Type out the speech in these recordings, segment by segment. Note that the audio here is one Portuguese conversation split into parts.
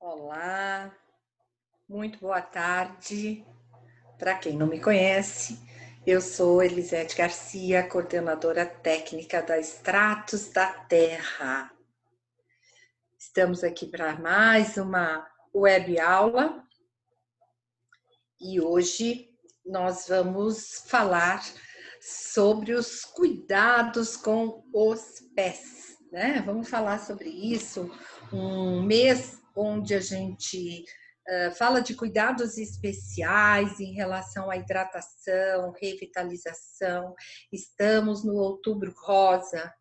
Olá, muito boa tarde. Para quem não me conhece, eu sou Elisete Garcia, coordenadora técnica da Extratos da Terra. Estamos aqui para mais uma web aula e hoje nós vamos falar sobre os cuidados com os pés, né? Vamos falar sobre isso, um mês onde a gente fala de cuidados especiais em relação à hidratação, revitalização. Estamos no Outubro Rosa,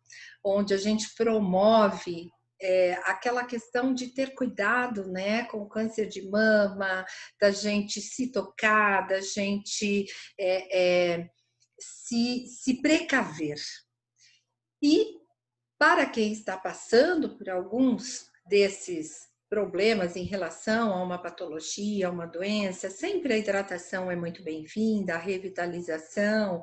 onde a gente promove aquela questão de ter cuidado, né, com o câncer de mama, da gente se tocar, da gente se precaver. E para quem está passando por alguns desses problemas em relação a uma patologia, a uma doença, sempre a hidratação é muito bem-vinda, a revitalização.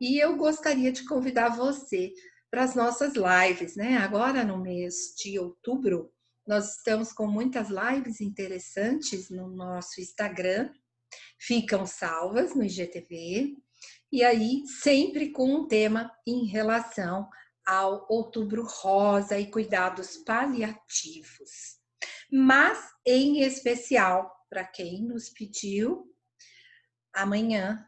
E eu gostaria de convidar você para as nossas lives, né? Agora no mês de outubro, nós estamos com muitas lives interessantes no nosso Instagram, ficam salvas no IGTV, e aí sempre com um tema em relação ao Outubro Rosa e cuidados paliativos. Mas, em especial, para quem nos pediu, amanhã,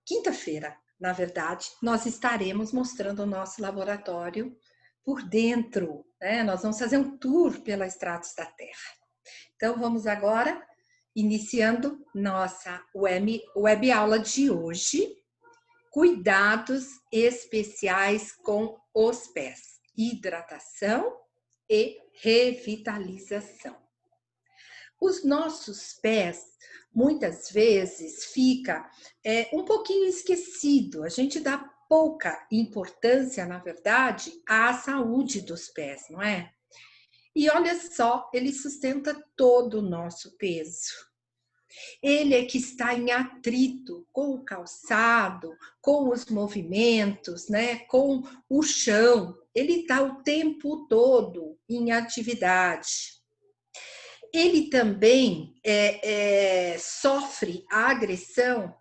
quinta-feira, na verdade, nós estaremos mostrando o nosso laboratório por dentro, né? Nós vamos fazer um tour pela Extratos da Terra. Então, vamos agora, iniciando nossa web aula de hoje, cuidados especiais com os pés, hidratação e revitalização. Os nossos pés, muitas vezes, fica um pouquinho esquecido, a gente dá pouca importância, na verdade, à saúde dos pés, não é? E olha só, ele sustenta todo o nosso peso. Ele é que está em atrito com o calçado, com os movimentos, né, com o chão. Ele está o tempo todo em atividade. Ele também sofre a agressão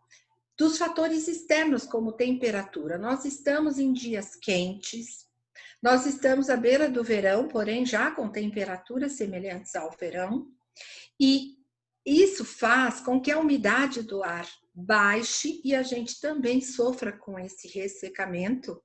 dos fatores externos, como temperatura. Nós estamos em dias quentes, nós estamos à beira do verão, porém já com temperaturas semelhantes ao verão, e isso faz com que a umidade do ar baixe e a gente também sofra com esse ressecamento,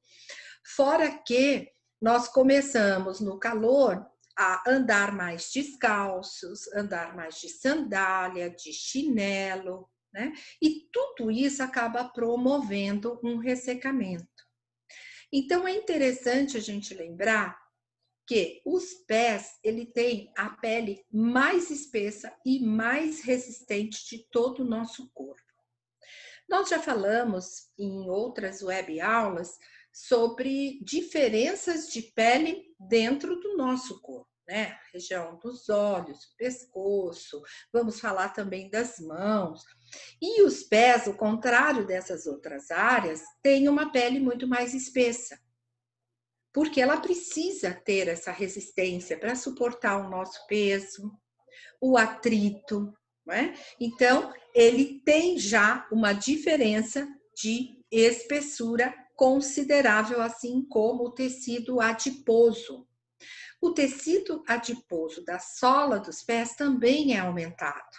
fora que nós começamos no calor a andar mais descalços, andar mais de sandália, de chinelo, né? E tudo isso acaba promovendo um ressecamento. Então é interessante a gente lembrar que os pés, ele tem a pele mais espessa e mais resistente de todo o nosso corpo. Nós já falamos em outras web aulas sobre diferenças de pele dentro do nosso corpo, né? A região dos olhos, pescoço, vamos falar também das mãos. E os pés, ao contrário dessas outras áreas, têm uma pele muito mais espessa, porque ela precisa ter essa resistência para suportar o nosso peso, o atrito, né? Então, ele tem já uma diferença de espessura considerável, assim como o tecido adiposo. O tecido adiposo da sola dos pés também é aumentado.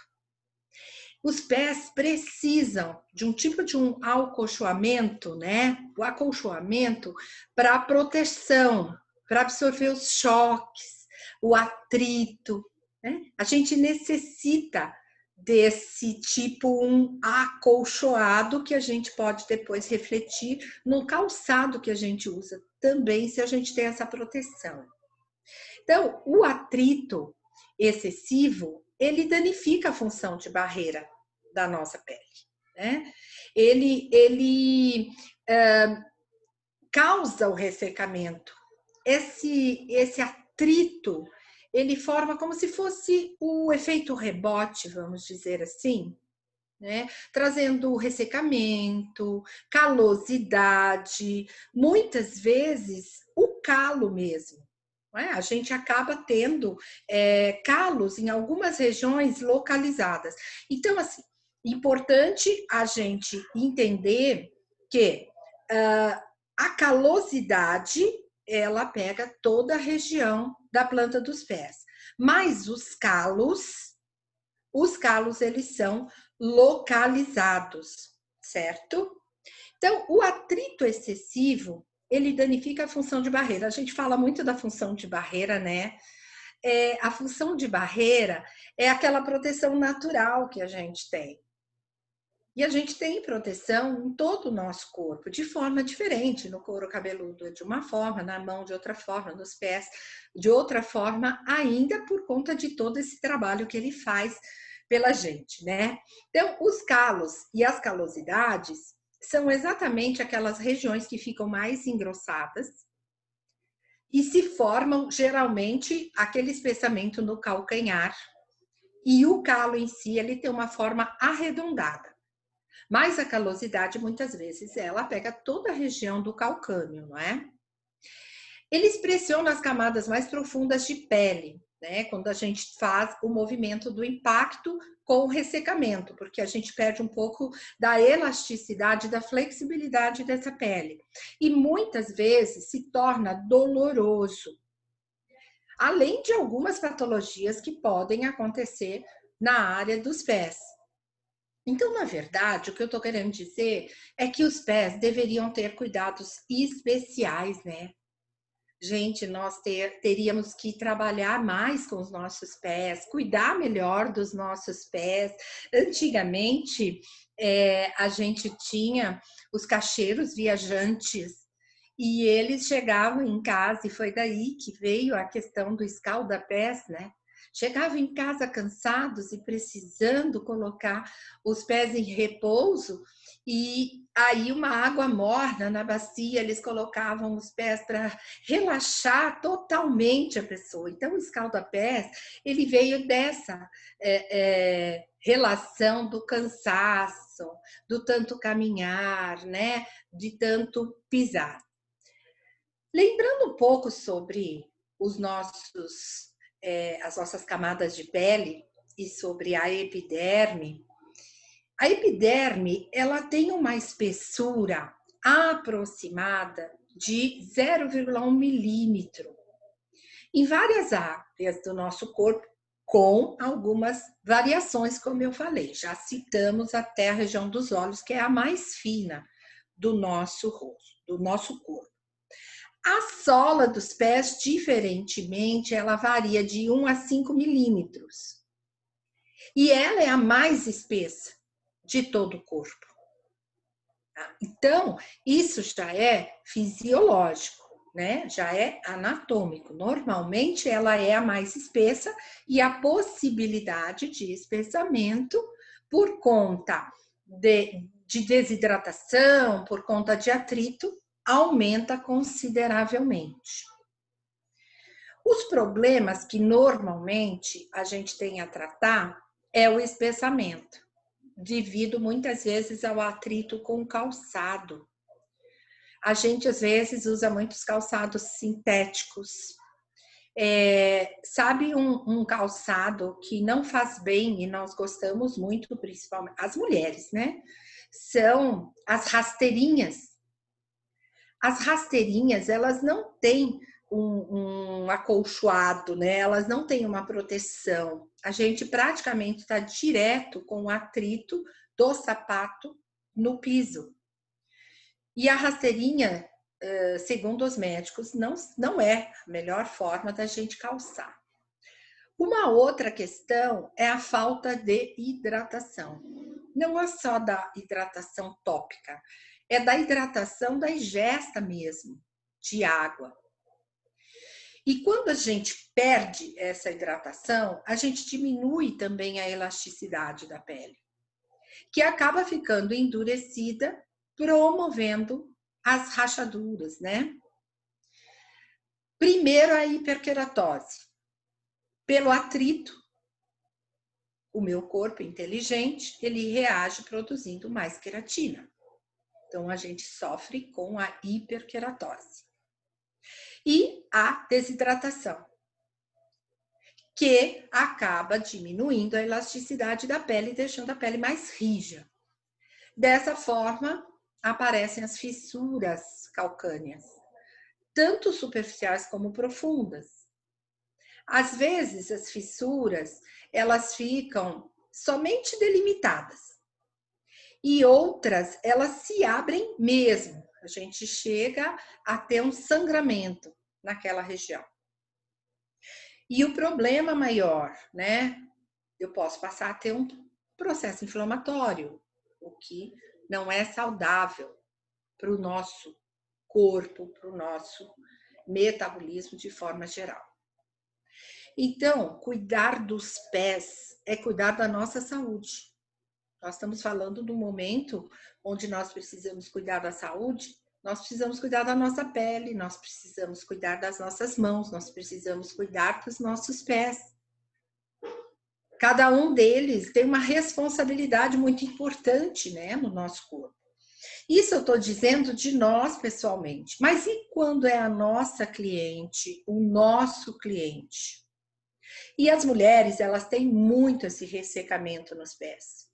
Os pés precisam de um tipo de um acolchoamento, né? O acolchoamento para proteção, para absorver os choques, o atrito, né? A gente necessita desse tipo um acolchoado que a gente pode depois refletir no calçado que a gente usa também, se a gente tem essa proteção. Então, o atrito excessivo, ele danifica a função de barreira da nossa pele, né? Ele causa o ressecamento. Esse atrito, ele forma como se fosse o efeito rebote, vamos dizer assim, né? Trazendo ressecamento, calosidade, muitas vezes o calo mesmo. não é? A gente acaba tendo calos em algumas regiões localizadas. Então, assim, importante a gente entender que a calosidade, ela pega toda a região da planta dos pés. Mas os calos eles são localizados, certo? Então, o atrito excessivo, ele danifica a função de barreira. A gente fala muito da função de barreira, né? A função de barreira é aquela proteção natural que a gente tem. E a gente tem proteção em todo o nosso corpo, de forma diferente. No couro cabeludo de uma forma, na mão de outra forma, nos pés de outra forma, ainda por conta de todo esse trabalho que ele faz pela gente, né? Então, os calos e as calosidades são exatamente aquelas regiões que ficam mais engrossadas e se formam geralmente aquele espessamento no calcanhar. E o calo em si, ele tem uma forma arredondada. Mas a calosidade, muitas vezes, ela pega toda a região do calcâneo, não é? Eles pressionam as camadas mais profundas de pele, né? Quando a gente faz o movimento do impacto com o ressecamento, porque a gente perde um pouco da elasticidade, da flexibilidade dessa pele. E muitas vezes se torna doloroso. Além de algumas patologias que podem acontecer na área dos pés. Então, na verdade, o que eu estou querendo dizer é que os pés deveriam ter cuidados especiais, né? Gente, nós teríamos que trabalhar mais com os nossos pés, cuidar melhor dos nossos pés. Antigamente, a gente tinha os caixeiros viajantes e eles chegavam em casa, e foi daí que veio a questão do escalda-pés, né? Chegavam em casa cansados e precisando colocar os pés em repouso, e aí uma água morna na bacia, eles colocavam os pés para relaxar totalmente a pessoa. Então, o escalda-pés, ele veio dessa relação do cansaço, do tanto caminhar, né? De tanto pisar. Lembrando um pouco sobre as nossas camadas de pele e sobre a epiderme ela tem uma espessura aproximada de 0,1 milímetro em várias áreas do nosso corpo, com algumas variações, como eu falei. Já citamos até a região dos olhos, que é a mais fina do nosso rosto, do nosso corpo. A sola dos pés, diferentemente, ela varia de 1 a 5 milímetros. E ela é a mais espessa de todo o corpo. Então, isso já é fisiológico, né? Já é anatômico. Normalmente, ela é a mais espessa e a possibilidade de espessamento por conta de desidratação, por conta de atrito, aumenta consideravelmente. Os problemas que normalmente a gente tem a tratar é o espessamento, devido muitas vezes ao atrito com o calçado. A gente às vezes usa muitos calçados sintéticos. Sabe um calçado que não faz bem e nós gostamos muito, principalmente as mulheres, né? São as rasteirinhas. As rasteirinhas, elas não têm um acolchoado, né? Elas não têm uma proteção. A gente praticamente está direto com o atrito do sapato no piso. E a rasteirinha, segundo os médicos, não é a melhor forma da gente calçar. Uma outra questão é a falta de hidratação. Não é só da hidratação tópica, é da hidratação da ingesta mesmo, de água. E quando a gente perde essa hidratação, a gente diminui também a elasticidade da pele, que acaba ficando endurecida, promovendo as rachaduras, né? Primeiro, a hiperqueratose. Pelo atrito, o meu corpo inteligente, ele reage produzindo mais queratina. Então, a gente sofre com a hiperqueratose. E a desidratação, que acaba diminuindo a elasticidade da pele, deixando a pele mais rija. Dessa forma, aparecem as fissuras calcâneas, tanto superficiais como profundas. Às vezes, as fissuras, elas ficam somente delimitadas. E outras, elas se abrem mesmo. A gente chega a ter um sangramento naquela região. E o problema maior, né? Eu posso passar a ter um processo inflamatório, o que não é saudável para o nosso corpo, para o nosso metabolismo de forma geral. Então, cuidar dos pés é cuidar da nossa saúde. Nós estamos falando do momento onde nós precisamos cuidar da saúde, nós precisamos cuidar da nossa pele, nós precisamos cuidar das nossas mãos, nós precisamos cuidar dos nossos pés. Cada um deles tem uma responsabilidade muito importante, né, no nosso corpo. Isso eu estou dizendo de nós pessoalmente, mas e quando é a nossa cliente, o nosso cliente? E as mulheres, elas têm muito esse ressecamento nos pés.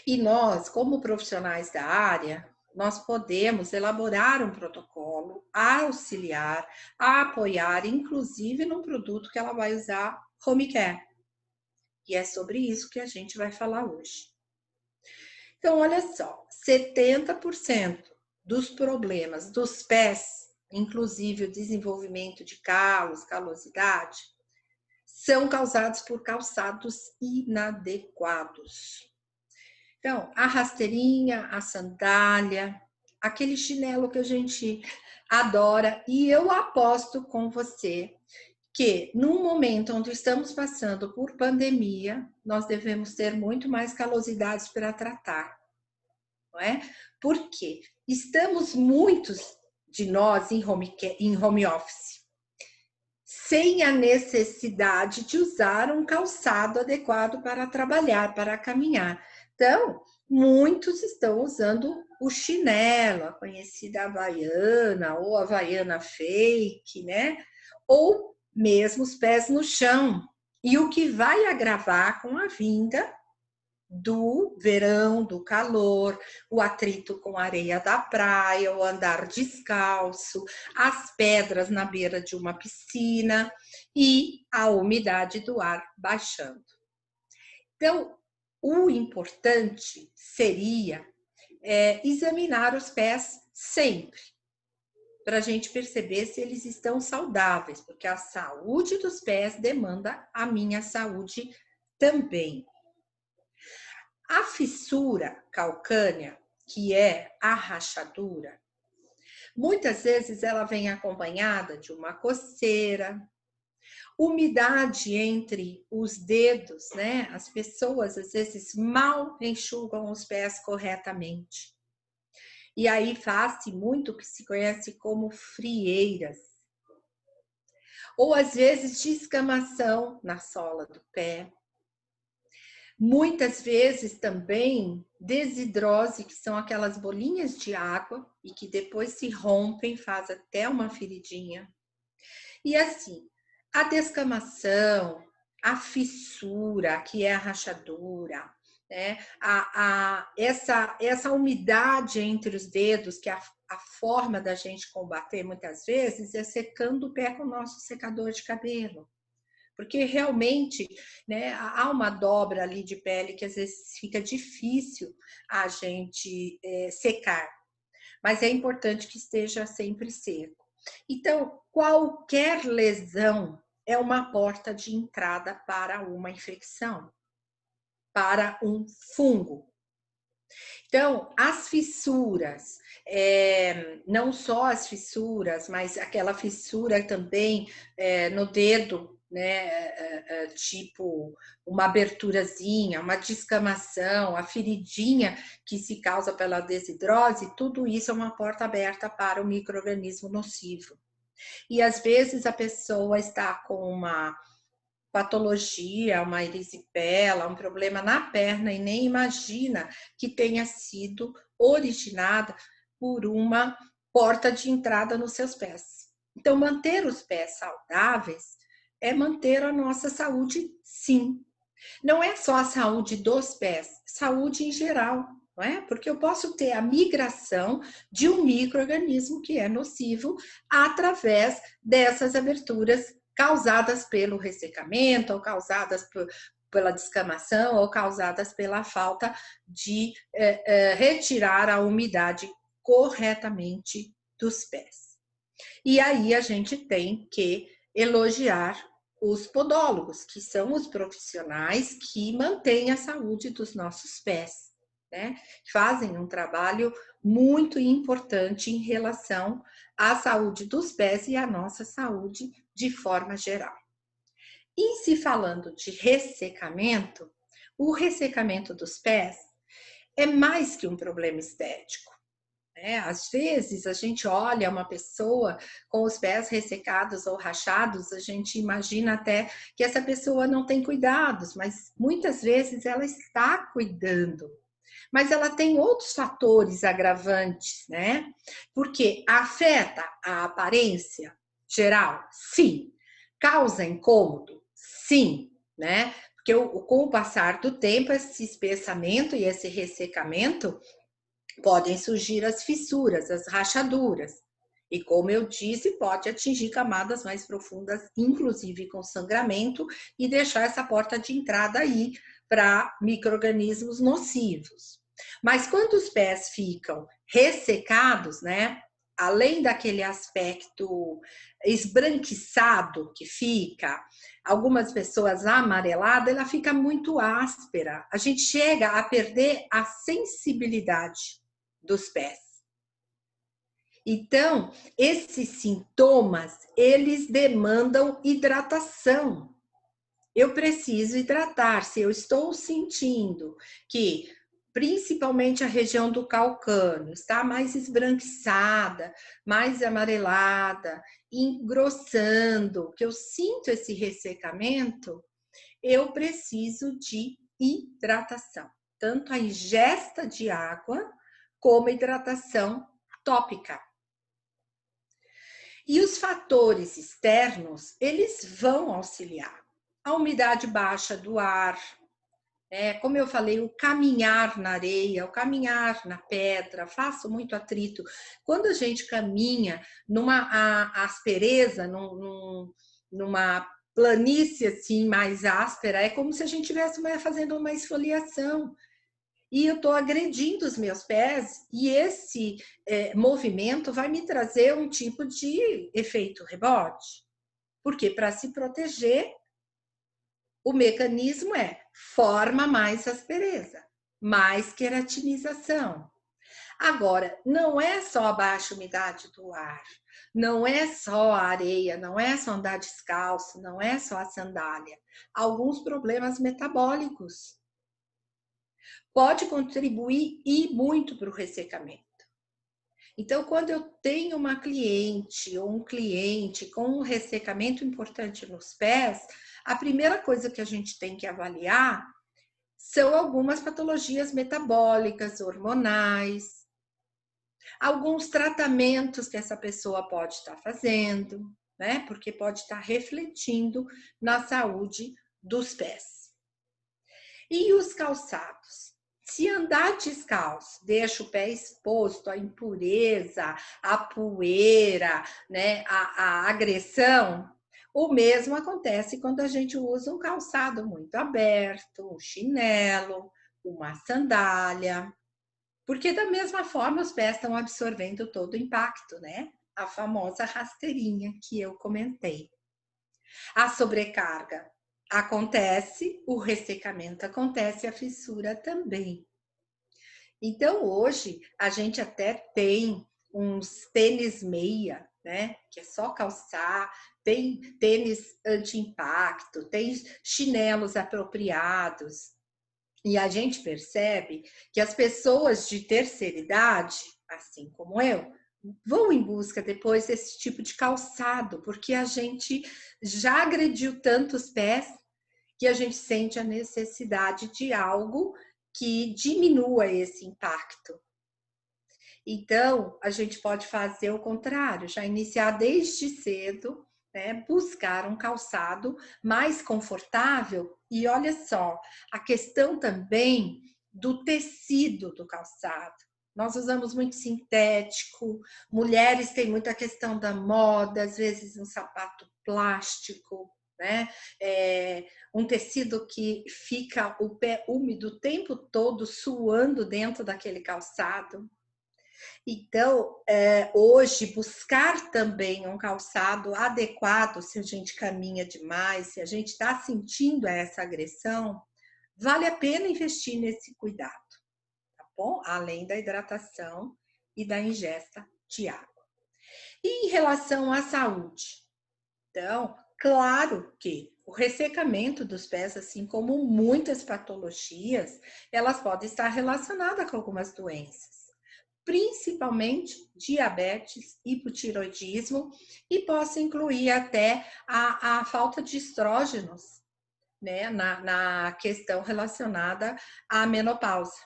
E nós, como profissionais da área, nós podemos elaborar um protocolo, auxiliar, apoiar, inclusive num produto que ela vai usar, home care. E é sobre isso que a gente vai falar hoje. Então, olha só, 70% dos problemas dos pés, inclusive o desenvolvimento de calos, calosidade, são causados por calçados inadequados. Então, a rasteirinha, a sandália, aquele chinelo que a gente adora, e eu aposto com você que num momento onde estamos passando por pandemia, nós devemos ter muito mais calosidades para tratar, não é? Porque estamos muitos de nós em home office, sem a necessidade de usar um calçado adequado para trabalhar, para caminhar. Então, muitos estão usando o chinelo, a conhecida havaiana ou havaiana fake, né? Ou mesmo os pés no chão. E o que vai agravar com a vinda do verão, do calor, o atrito com a areia da praia, o andar descalço, as pedras na beira de uma piscina e a umidade do ar baixando. Então, o importante seria examinar os pés sempre, para a gente perceber se eles estão saudáveis, porque a saúde dos pés demanda a minha saúde também. A fissura calcânea, que é a rachadura, muitas vezes ela vem acompanhada de uma coceira, umidade entre os dedos, né? As pessoas às vezes mal enxugam os pés corretamente. E aí faz-se muito o que se conhece como frieiras. Ou às vezes descamação na sola do pé. Muitas vezes também desidrose, que são aquelas bolinhas de água e que depois se rompem, faz até uma feridinha. E assim, a descamação, a fissura, que é a rachadura, né? Essa umidade entre os dedos, que é a forma da gente combater muitas vezes, é secando o pé com o nosso secador de cabelo. Porque realmente, né, há uma dobra ali de pele que às vezes fica difícil a gente secar. Mas é importante que esteja sempre seco. Então, qualquer lesão é uma porta de entrada para uma infecção, para um fungo. Então, as fissuras, não só as fissuras, mas aquela fissura também no dedo, né, tipo uma aberturazinha, uma descamação, a feridinha que se causa pela desidrose, tudo isso é uma porta aberta para o micro-organismo nocivo. E às vezes a pessoa está com uma patologia, uma erisipela, um problema na perna e nem imagina que tenha sido originada por uma porta de entrada nos seus pés. Então, manter os pés saudáveis é manter a nossa saúde, sim. Não é só a saúde dos pés, saúde em geral, não é? Porque eu posso ter a migração de um micro-organismo que é nocivo através dessas aberturas causadas pelo ressecamento, ou causadas pela descamação, ou causadas pela falta de retirar a umidade corretamente dos pés. E aí a gente tem que elogiar os podólogos, que são os profissionais que mantêm a saúde dos nossos pés, né? Fazem um trabalho muito importante em relação à saúde dos pés e à nossa saúde de forma geral. E se falando de ressecamento, o ressecamento dos pés é mais que um problema estético. Às vezes a gente olha uma pessoa com os pés ressecados ou rachados, a gente imagina até que essa pessoa não tem cuidados, mas muitas vezes ela está cuidando. Mas ela tem outros fatores agravantes, né? Porque afeta a aparência geral? Sim. Causa incômodo? Sim, né? Porque com o passar do tempo, esse espessamento e esse ressecamento podem surgir as fissuras, as rachaduras. E como eu disse, pode atingir camadas mais profundas, inclusive com sangramento, e deixar essa porta de entrada aí para micro-organismos nocivos. Mas quando os pés ficam ressecados, né? Além daquele aspecto esbranquiçado que fica, algumas pessoas amarelada, ela fica muito áspera. A gente chega a perder a sensibilidade dos pés. Então, esses sintomas, eles demandam hidratação. Eu preciso hidratar. Se eu estou sentindo que principalmente a região do calcâneo está mais esbranquiçada, mais amarelada, engrossando, que eu sinto esse ressecamento, eu preciso de hidratação. Tanto a ingesta de água, como hidratação tópica. E os fatores externos, eles vão auxiliar. A umidade baixa do ar, como eu falei, o caminhar na areia, o caminhar na pedra, faço muito atrito. Quando a gente caminha numa aspereza, numa planície assim mais áspera, é como se a gente estivesse fazendo uma esfoliação. E eu estou agredindo os meus pés, e esse movimento vai me trazer um tipo de efeito rebote. Porque para se proteger, o mecanismo forma mais aspereza, mais queratinização. Agora, não é só a baixa umidade do ar, não é só a areia, não é só andar descalço, não é só a sandália. Alguns problemas metabólicos pode contribuir e muito para o ressecamento. Então, quando eu tenho uma cliente ou um cliente com um ressecamento importante nos pés, a primeira coisa que a gente tem que avaliar são algumas patologias metabólicas, hormonais, alguns tratamentos que essa pessoa pode estar fazendo, né? Porque pode estar refletindo na saúde dos pés. E os calçados? Se andar descalço, deixa o pé exposto à impureza, à poeira, né, à agressão, o mesmo acontece quando a gente usa um calçado muito aberto, um chinelo, uma sandália. Porque da mesma forma os pés estão absorvendo todo o impacto, né? A famosa rasteirinha que eu comentei. A sobrecarga acontece, o ressecamento acontece, a fissura também. Então, hoje, a gente até tem uns tênis meia, né? Que é só calçar, tem tênis anti-impacto, tem chinelos apropriados. E a gente percebe que as pessoas de terceira idade, assim como eu, vão em busca depois desse tipo de calçado, porque a gente já agrediu tanto os pés que a gente sente a necessidade de algo que diminua esse impacto. Então, a gente pode fazer o contrário, já iniciar desde cedo, né, buscar um calçado mais confortável. E olha só, a questão também do tecido do calçado. Nós usamos muito sintético, mulheres têm muita questão da moda, às vezes um sapato plástico, né? Um tecido que fica o pé úmido o tempo todo, suando dentro daquele calçado. Então, hoje, buscar também um calçado adequado, se a gente caminha demais, se a gente está sentindo essa agressão, vale a pena investir nesse cuidado, tá bom? Além da hidratação e da ingesta de água. E em relação à saúde? Então, claro que o ressecamento dos pés, assim como muitas patologias, elas podem estar relacionadas com algumas doenças, principalmente diabetes, hipotiroidismo e possa incluir até a falta de estrógenos, né, na questão relacionada à menopausa.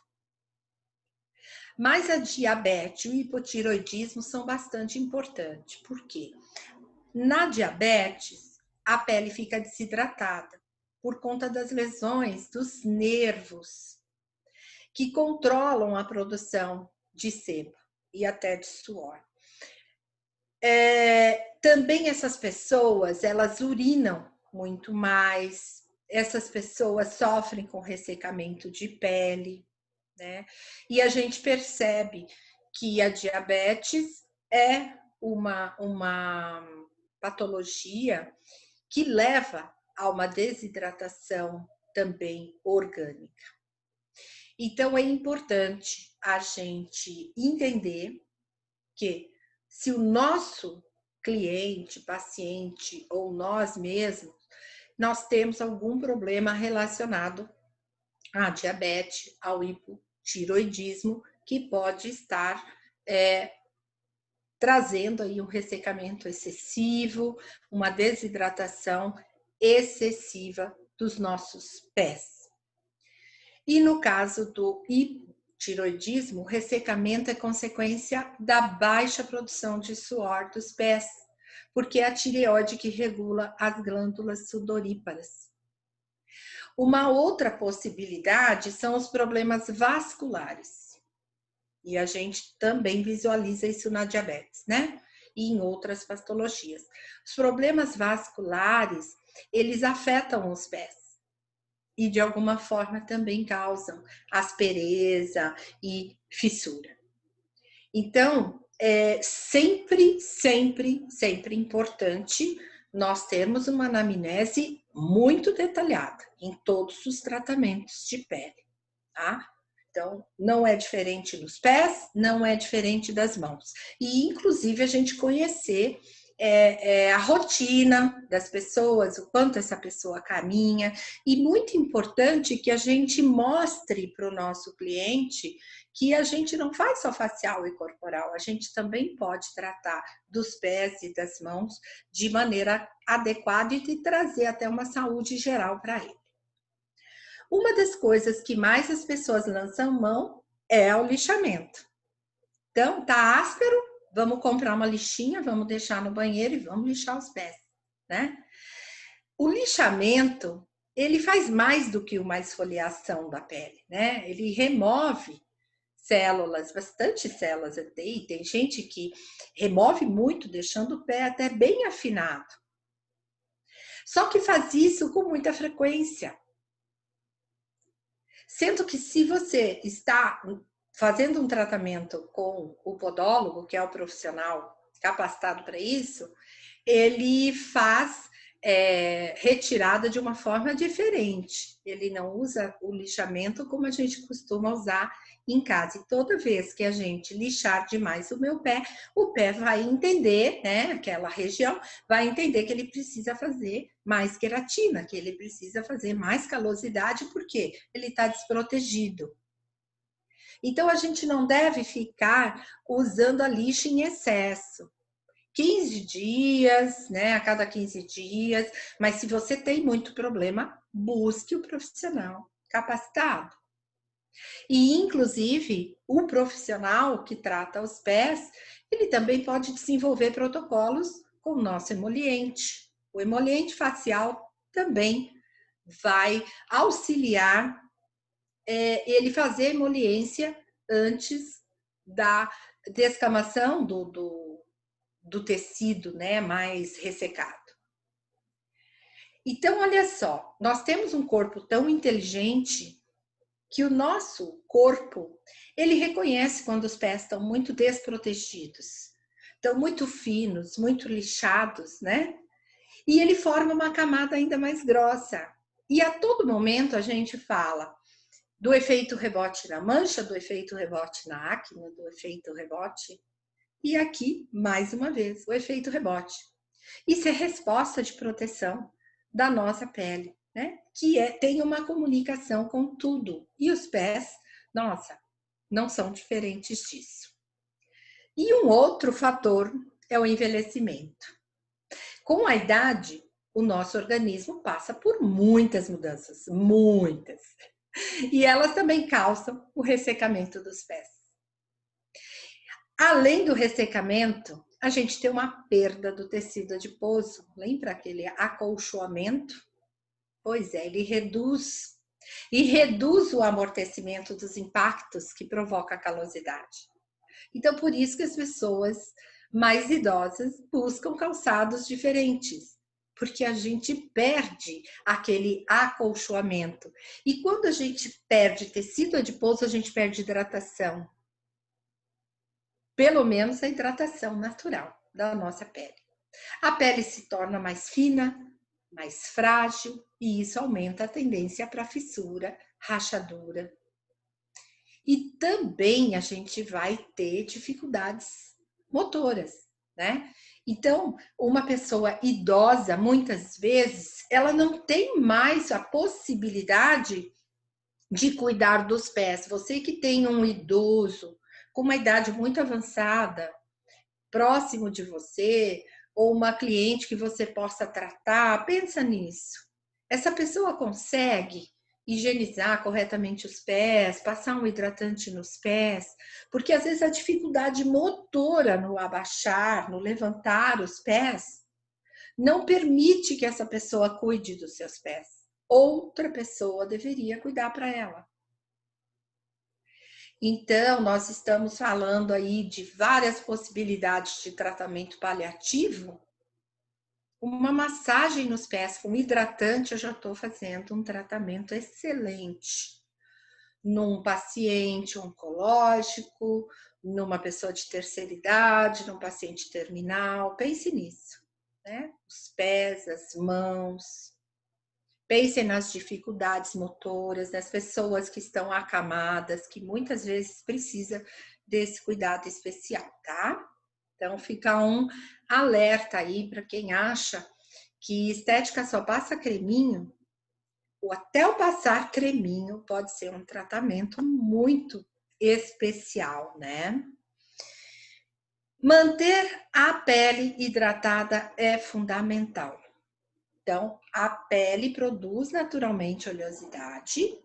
Mas a diabetes e o hipotiroidismo são bastante importantes. Por quê? Na diabetes, a pele fica desidratada por conta das lesões dos nervos que controlam a produção de sebo e até de suor. Também essas pessoas, elas urinam muito mais, essas pessoas sofrem com ressecamento de pele, né? E a gente percebe que a diabetes é uma patologia que leva a uma desidratação também orgânica. Então, é importante a gente entender que se o nosso cliente, paciente ou nós mesmos, nós temos algum problema relacionado à diabetes, ao hipotiroidismo, que pode estar trazendo aí um ressecamento excessivo, uma desidratação excessiva dos nossos pés. E no caso do hipotiroidismo, o ressecamento é consequência da baixa produção de suor dos pés, porque é a tireoide que regula as glândulas sudoríparas. Uma outra possibilidade são os problemas vasculares. E a gente também visualiza isso na diabetes, né? E em outras patologias. Os problemas vasculares, eles afetam os pés. E de alguma forma também causam aspereza e fissura. Então, é sempre importante nós termos uma anamnese muito detalhada em todos os tratamentos de pele, tá? Então, não é diferente nos pés, não é diferente das mãos. E, inclusive, a gente conhecer a rotina das pessoas, o quanto essa pessoa caminha. E muito importante que a gente mostre para o nosso cliente que a gente não faz só facial e corporal, a gente também pode tratar dos pés e das mãos de maneira adequada e trazer até uma saúde geral para ele. Uma das coisas que mais as pessoas lançam mão é o lixamento. Então, tá áspero, vamos comprar uma lixinha, vamos deixar no banheiro e vamos lixar os pés, né? O lixamento, ele faz mais do que uma esfoliação da pele, né? Ele remove células, bastante células até, e tem gente que remove muito, deixando o pé até bem afinado. Só que faz isso com muita frequência. Sendo que se você está fazendo um tratamento com o podólogo, que é o profissional capacitado para isso, ele faz retirada de uma forma diferente. Ele não usa o lixamento como a gente costuma usar em casa. E toda vez que a gente lixar demais o pé vai entender, né, aquela região, vai entender que ele precisa fazer mais queratina, que ele precisa fazer mais calosidade, porque ele está desprotegido. Então, a gente não deve ficar usando a lixa em excesso. 15 dias, né, a cada 15 dias, mas se você tem muito problema, busque o profissional capacitado. E, inclusive, o profissional que trata os pés, ele também pode desenvolver protocolos com o nosso emoliente. O emoliente facial também vai auxiliar ele fazer a emoliência antes da descamação do tecido, né, mais ressecado. Então, olha só, nós temos um corpo tão inteligente que o nosso corpo, ele reconhece quando os pés estão muito desprotegidos, estão muito finos, muito lixados, né? E ele forma uma camada ainda mais grossa. E a todo momento a gente fala do efeito rebote na mancha, do efeito rebote na acne, do efeito rebote. E aqui, mais uma vez, o efeito rebote. Isso é resposta de proteção da nossa pele, né? Que tem uma comunicação com tudo. E os pés, nossa, não são diferentes disso. E um outro fator é o envelhecimento. Com a idade, o nosso organismo passa por muitas mudanças, muitas. E elas também causam o ressecamento dos pés. Além do ressecamento, a gente tem uma perda do tecido adiposo. Lembra aquele acolchoamento? Pois é, ele reduz. E reduz o amortecimento dos impactos que provoca a calosidade. Então, por isso que as pessoas mais idosas buscam calçados diferentes. Porque a gente perde aquele acolchoamento. E quando a gente perde tecido adiposo, a gente perde hidratação. Pelo menos a hidratação natural da nossa pele. A pele se torna mais fina, mais frágil, e isso aumenta a tendência para fissura, rachadura. E também a gente vai ter dificuldades motoras, né? Então, uma pessoa idosa, muitas vezes, ela não tem mais a possibilidade de cuidar dos pés. Você que tem um idoso com uma idade muito avançada, próximo de você, ou uma cliente que você possa tratar, pensa nisso. Essa pessoa consegue higienizar corretamente os pés, passar um hidratante nos pés, porque às vezes a dificuldade motora no abaixar, no levantar os pés, não permite que essa pessoa cuide dos seus pés. Outra pessoa deveria cuidar para ela. Então, nós estamos falando aí de várias possibilidades de tratamento paliativo. Uma massagem nos pés com hidratante, eu já estou fazendo um tratamento excelente. Num paciente oncológico, numa pessoa de terceira idade, num paciente terminal, pense nisso, né? Os pés, as mãos. Pensem nas dificuldades motoras, das pessoas que estão acamadas, que muitas vezes precisa desse cuidado especial, tá? Então fica um alerta aí para quem acha que estética só passa creminho, ou até o passar creminho pode ser um tratamento muito especial, né? Manter a pele hidratada é fundamental. Então, a pele produz naturalmente oleosidade.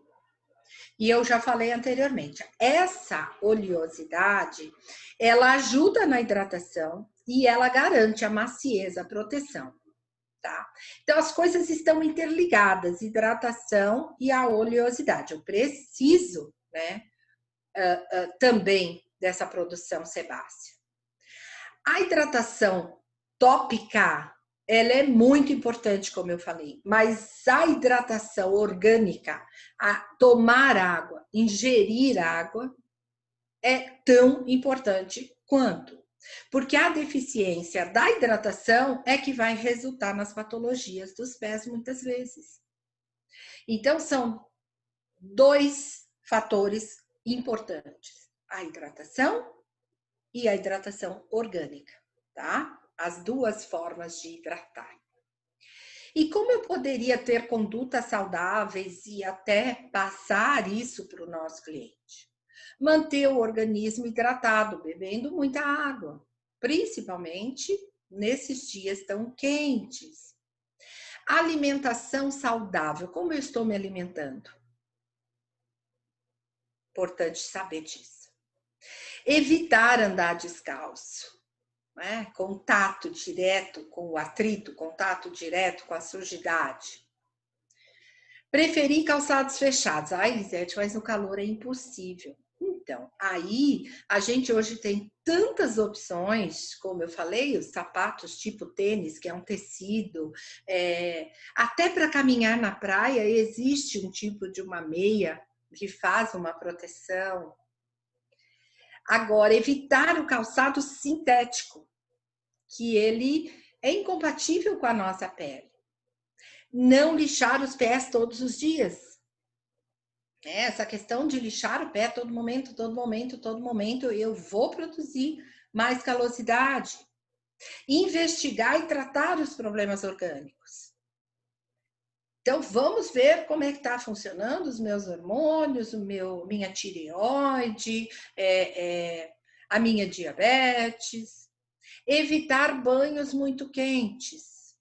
E eu já falei anteriormente, essa oleosidade, ela ajuda na hidratação e ela garante a maciez, a proteção, tá? Então, as coisas estão interligadas, hidratação e a oleosidade. Eu preciso, né, também dessa produção sebácea. A hidratação tópica, ela é muito importante, como eu falei, mas a hidratação orgânica, a tomar água, ingerir água, é tão importante quanto. Porque a deficiência da hidratação é que vai resultar nas patologias dos pés muitas vezes. Então, são dois fatores importantes: a hidratação e a hidratação orgânica, tá? As duas formas de hidratar. E como eu poderia ter condutas saudáveis e até passar isso para o nosso cliente? Manter o organismo hidratado, bebendo muita água, principalmente nesses dias tão quentes. Alimentação saudável, como eu estou me alimentando? Importante saber disso. Evitar andar descalço, né? Contato direto com o atrito, contato direto com a sujidade. Preferir calçados fechados. Ai, Lisete, mas no calor é impossível. Então, aí a gente hoje tem tantas opções, como eu falei, os sapatos tipo tênis, que é um tecido, até para caminhar na praia existe um tipo de uma meia que faz uma proteção. Agora, evitar o calçado sintético, que ele é incompatível com a nossa pele. Não lixar os pés todos os dias. Essa questão de lixar o pé todo momento, todo momento, todo momento, eu vou produzir mais calosidade. Investigar e tratar os problemas orgânicos. Então, vamos ver como é que está funcionando os meus hormônios, minha tireoide, a minha diabetes. Evitar banhos muito quentes.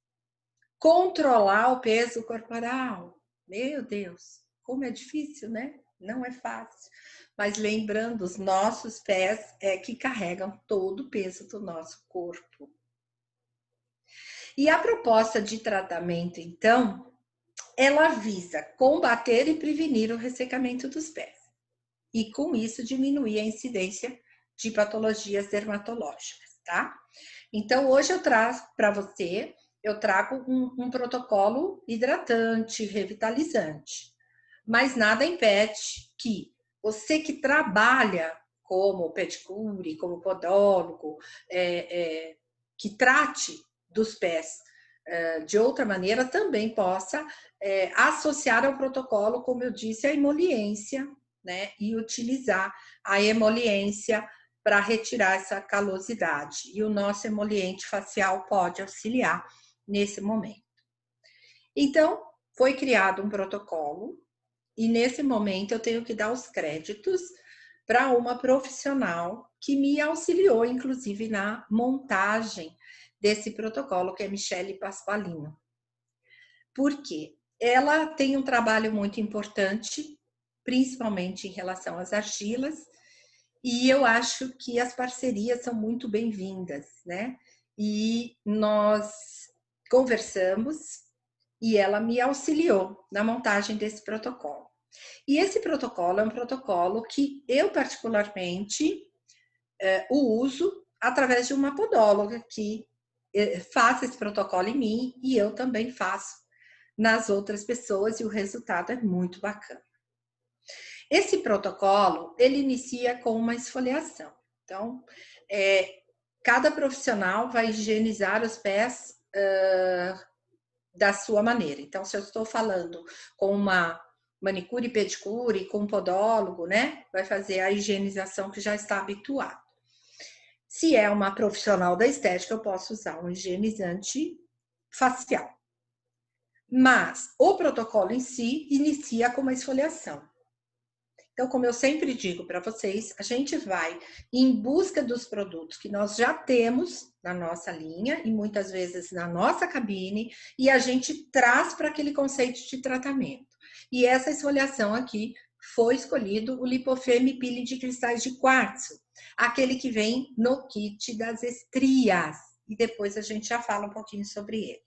Controlar o peso corporal. Meu Deus, como é difícil, né? Não é fácil. Mas lembrando, os nossos pés é que carregam todo o peso do nosso corpo. E a proposta de tratamento, então, ela visa combater e prevenir o ressecamento dos pés. E com isso diminuir a incidência de patologias dermatológicas, tá? Então, hoje eu trago para você, eu trago um protocolo hidratante, revitalizante. Mas nada impede que você que trabalha como pedicure, como podólogo, que trate dos pés de outra maneira, também possa associar ao protocolo, como eu disse, a emoliência, né? E utilizar a emoliência para retirar essa calosidade. E o nosso emoliente facial pode auxiliar nesse momento. Então, foi criado um protocolo e nesse momento eu tenho que dar os créditos para uma profissional que me auxiliou, inclusive, na montagem desse protocolo, que é Michele Pasqualino. Por quê? Ela tem um trabalho muito importante, principalmente em relação às argilas, e eu acho que as parcerias são muito bem-vindas, né? E nós conversamos e ela me auxiliou na montagem desse protocolo. E esse protocolo é um protocolo que eu particularmente o uso através de uma podóloga que faz esse protocolo em mim e eu também faço nas outras pessoas e o resultado é muito bacana. Esse protocolo, ele inicia com uma esfoliação. Então, cada profissional vai higienizar os pés da sua maneira. Então, se eu estou falando com uma manicure e pedicure, com um podólogo, né? Vai fazer a higienização que já está habituado. Se é uma profissional da estética, eu posso usar um higienizante facial. Mas o protocolo em si inicia com uma esfoliação. Então, como eu sempre digo para vocês, a gente vai em busca dos produtos que nós já temos na nossa linha e muitas vezes na nossa cabine e a gente traz para aquele conceito de tratamento. E essa esfoliação aqui foi escolhido o Lipofeme Peeling de cristais de quartzo, aquele que vem no kit das estrias. E depois a gente já fala um pouquinho sobre ele.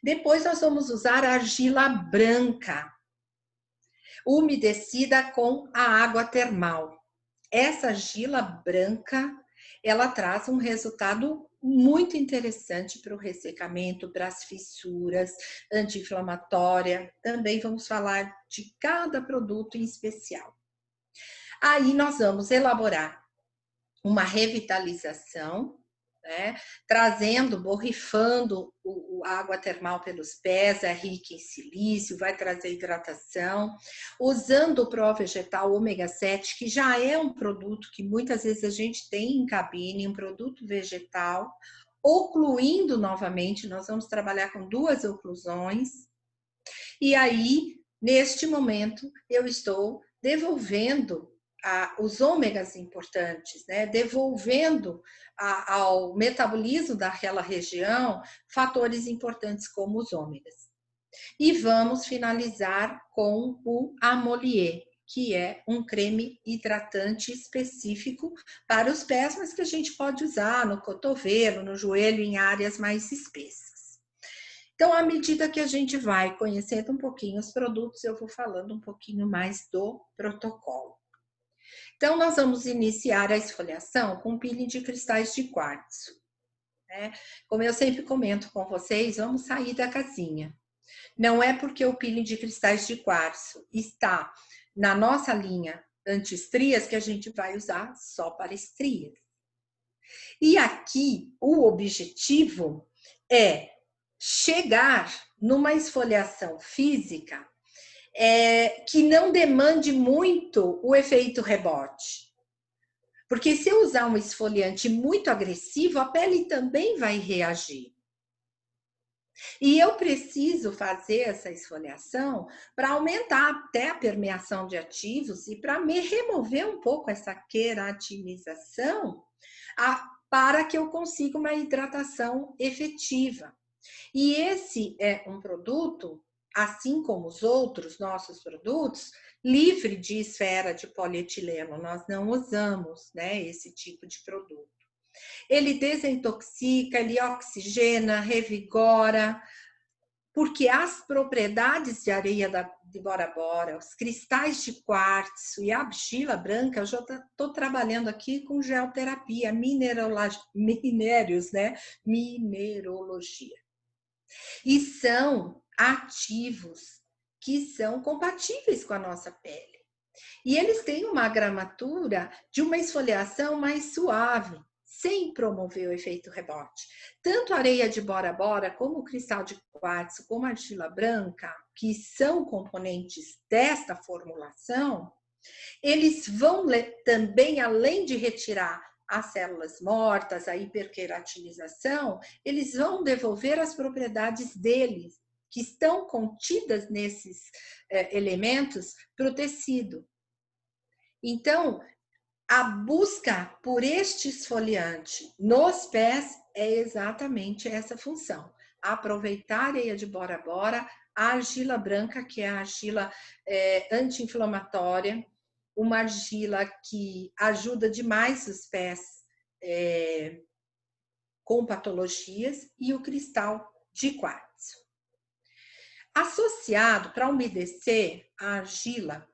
Depois nós vamos usar a argila branca, umedecida com a água termal. Essa argila branca, ela traz um resultado muito interessante para o ressecamento, para as fissuras, anti-inflamatória. Também vamos falar de cada produto em especial. Aí nós vamos elaborar uma revitalização, né? Trazendo, borrifando a água termal pelos pés, é rica em silício, vai trazer hidratação, usando o Pro Vegetal ômega 7, que já é um produto que muitas vezes a gente tem em cabine, um produto vegetal, ocluindo novamente, nós vamos trabalhar com 2 oclusões, e aí, neste momento, eu estou devolvendo os ômegas importantes, né? Devolvendo ao metabolismo daquela região fatores importantes como os ômegas. E vamos finalizar com o Amolier, que é um creme hidratante específico para os pés, mas que a gente pode usar no cotovelo, no joelho, em áreas mais espessas. Então, à medida que a gente vai conhecendo um pouquinho os produtos, eu vou falando um pouquinho mais do protocolo. Então, nós vamos iniciar a esfoliação com peeling de cristais de quartzo, né? Como eu sempre comento com vocês, vamos sair da casinha. Não é porque o peeling de cristais de quartzo está na nossa linha anti-estrias que a gente vai usar só para estrias. E aqui o objetivo é chegar numa esfoliação física que não demande muito o efeito rebote. Porque se eu usar um esfoliante muito agressivo, a pele também vai reagir. E eu preciso fazer essa esfoliação para aumentar até a permeação de ativos e para me remover um pouco essa queratinização para que eu consiga uma hidratação efetiva. E esse é um produto, assim como os outros nossos produtos, livre de esfera de polietileno. Nós não usamos, né, esse tipo de produto. Ele desintoxica, ele oxigena, revigora, porque as propriedades de areia de Bora Bora, os cristais de quartzo e a argila branca, eu já estou trabalhando aqui com geoterapia, minérios, né? Mineralogia. E são ativos que são compatíveis com a nossa pele. E eles têm uma gramatura de uma esfoliação mais suave, sem promover o efeito rebote. Tanto a areia de Bora Bora, como o cristal de quartzo, como a argila branca, que são componentes desta formulação, eles vão também, além de retirar as células mortas, a hiperqueratinização, eles vão devolver as propriedades deles, que estão contidas nesses elementos, para o tecido. Então, a busca por este esfoliante nos pés é exatamente essa função. Aproveitar a areia de Bora Bora, a argila branca, que é a argila anti-inflamatória, uma argila que ajuda demais os pés com patologias, e o cristal de quartzo. Associado, para umedecer a argila,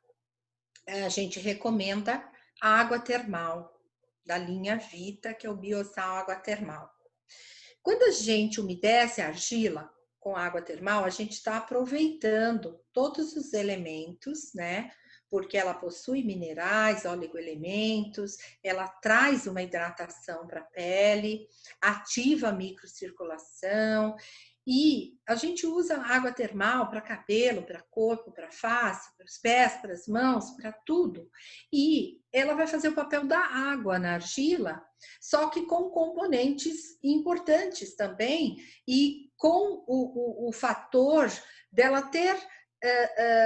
a gente recomenda a água termal, da linha Vita, que é o Biosal Água Termal. Quando a gente umedece a argila com água termal, a gente está aproveitando todos os elementos, né? Porque ela possui minerais, oligoelementos, ela traz uma hidratação para a pele, ativa a microcirculação. E a gente usa água termal para cabelo, para corpo, para face, para os pés, para as mãos, para tudo. E ela vai fazer o papel da água na argila, só que com componentes importantes também e com o fator dela ter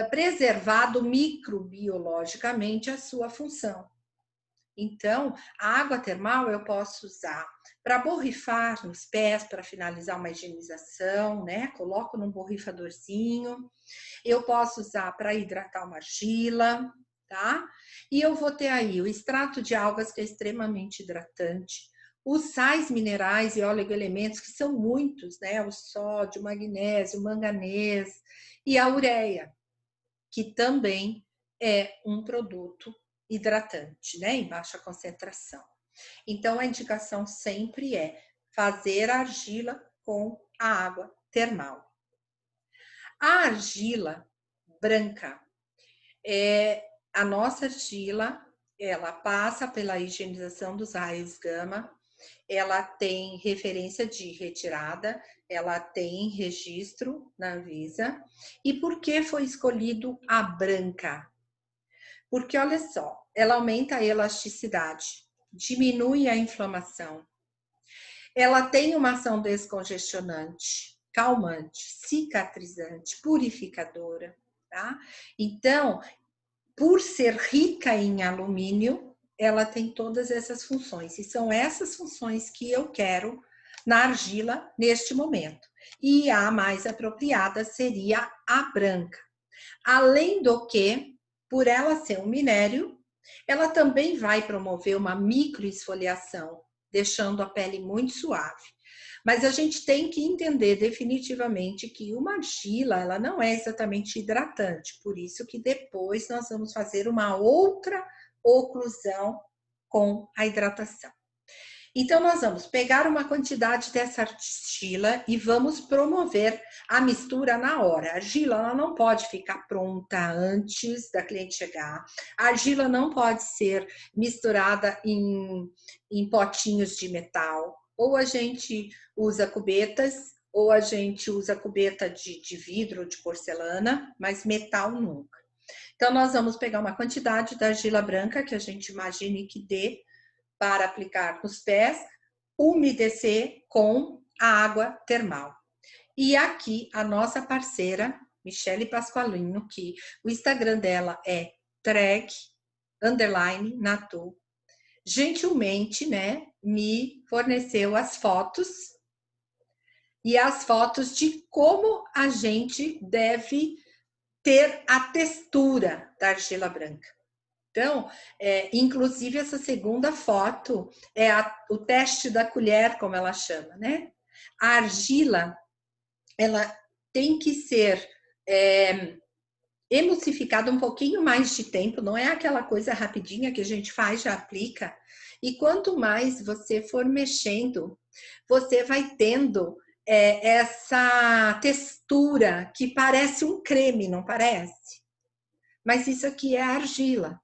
preservado microbiologicamente a sua função. Então, a água termal eu posso usar para borrifar nos pés, para finalizar uma higienização, né? Coloco num borrifadorzinho. Eu posso usar para hidratar uma argila, tá? E eu vou ter aí o extrato de algas, que é extremamente hidratante, os sais minerais e oligoelementos, que são muitos, né? O sódio, o magnésio, o manganês e a ureia, que também é um produto hidratante, né? Em baixa concentração. Então, a indicação sempre é fazer a argila com a água termal. A argila branca, a nossa argila, ela passa pela higienização dos raios gama, ela tem referência de retirada, ela tem registro na Anvisa. E por que foi escolhido a branca? Porque, olha só, ela aumenta a elasticidade, diminui a inflamação, ela tem uma ação descongestionante, calmante, cicatrizante, purificadora, tá? Então, por ser rica em alumínio, ela tem todas essas funções. E são essas funções que eu quero na argila neste momento. E a mais apropriada seria a branca. Além do que, por ela ser um minério, ela também vai promover uma microesfoliação, deixando a pele muito suave. Mas a gente tem que entender definitivamente que uma argila, ela não é exatamente hidratante, por isso que depois nós vamos fazer uma outra oclusão com a hidratação. Então, nós vamos pegar uma quantidade dessa argila e vamos promover a mistura na hora. A argila ela não pode ficar pronta antes da cliente chegar. A argila não pode ser misturada em potinhos de metal. Ou a gente usa cubetas, ou a gente usa cubeta de vidro, de porcelana, mas metal nunca. Então, nós vamos pegar uma quantidade da argila branca que a gente imagine que dê para aplicar nos pés, umedecer com a água termal. E aqui a nossa parceira, Michele Pasqualino, que o Instagram dela é treg_natu, gentilmente, né, me forneceu as fotos e as fotos de como a gente deve ter a textura da argila branca. Então, inclusive essa segunda foto é o teste da colher, como ela chama, né? A argila, ela tem que ser emulsificada um pouquinho mais de tempo, não é aquela coisa rapidinha que a gente faz, já aplica. E quanto mais você for mexendo, você vai tendo essa textura que parece um creme, não parece? Mas isso aqui é argila.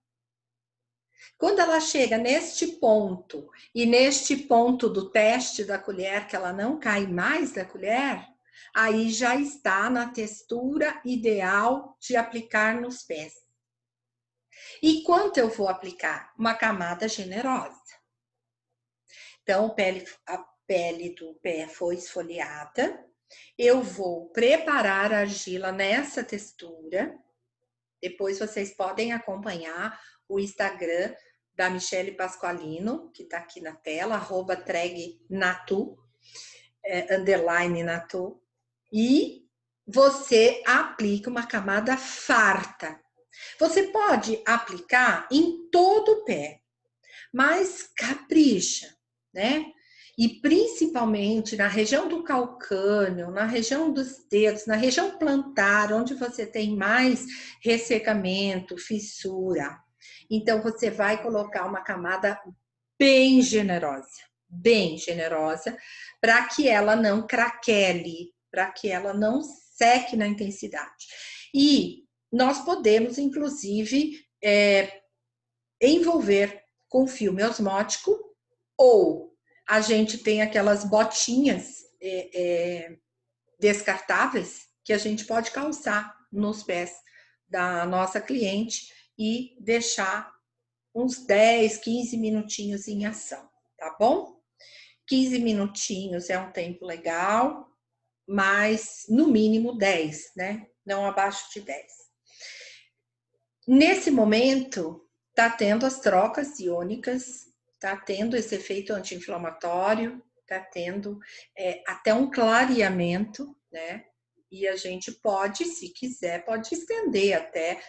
Quando ela chega neste ponto, e neste ponto do teste da colher, que ela não cai mais da colher, aí já está na textura ideal de aplicar nos pés. E quanto eu vou aplicar? Uma camada generosa. Então, a pele do pé foi esfoliada, eu vou preparar a argila nessa textura. Depois vocês podem acompanhar o Instagram da Michele Pasqualino, que está aqui na tela, @tregnatu, _natu, e você aplica uma camada farta. Você pode aplicar em todo o pé, mas capricha, né? E principalmente na região do calcâneo, na região dos dedos, na região plantar, onde você tem mais ressecamento, fissura. Então, você vai colocar uma camada bem generosa, para que ela não craquele, para que ela não seque na intensidade. E nós podemos, inclusive, envolver com filme osmótico, ou a gente tem aquelas botinhas descartáveis que a gente pode calçar nos pés da nossa cliente e deixar uns 10, 15 minutinhos em ação, tá bom? 15 minutinhos é um tempo legal, mas no mínimo 10, né? Não abaixo de 10. Nesse momento, tá tendo as trocas iônicas, tá tendo esse efeito anti-inflamatório, tá tendo até um clareamento, né? E a gente pode, se quiser, pode estender até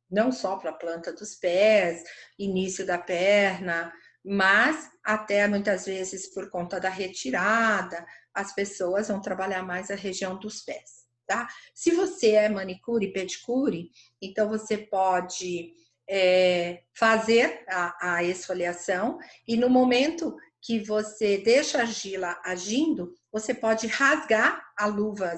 não só para a planta dos pés, início da perna, mas até muitas vezes por conta da retirada, as pessoas vão trabalhar mais a região dos pés, tá? Se você é manicure e pedicure, então você pode fazer a esfoliação e no momento que você deixa a argila agindo, você pode rasgar a luva,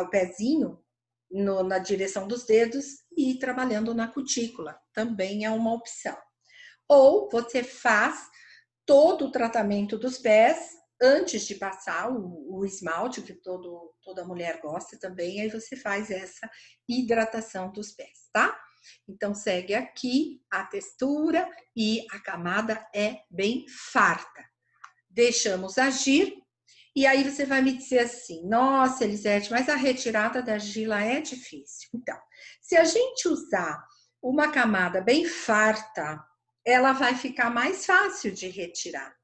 o pezinho na direção dos dedos e ir trabalhando na cutícula, também é uma opção. Ou você faz todo o tratamento dos pés antes de passar o esmalte, que toda mulher gosta também, aí você faz essa hidratação dos pés, tá? Então, segue aqui a textura e a camada é bem farta. Deixamos agir. E aí você vai me dizer assim, nossa, Elisete, mas a retirada da argila é difícil. Então, se a gente usar uma camada bem farta, ela vai ficar mais fácil de retirar.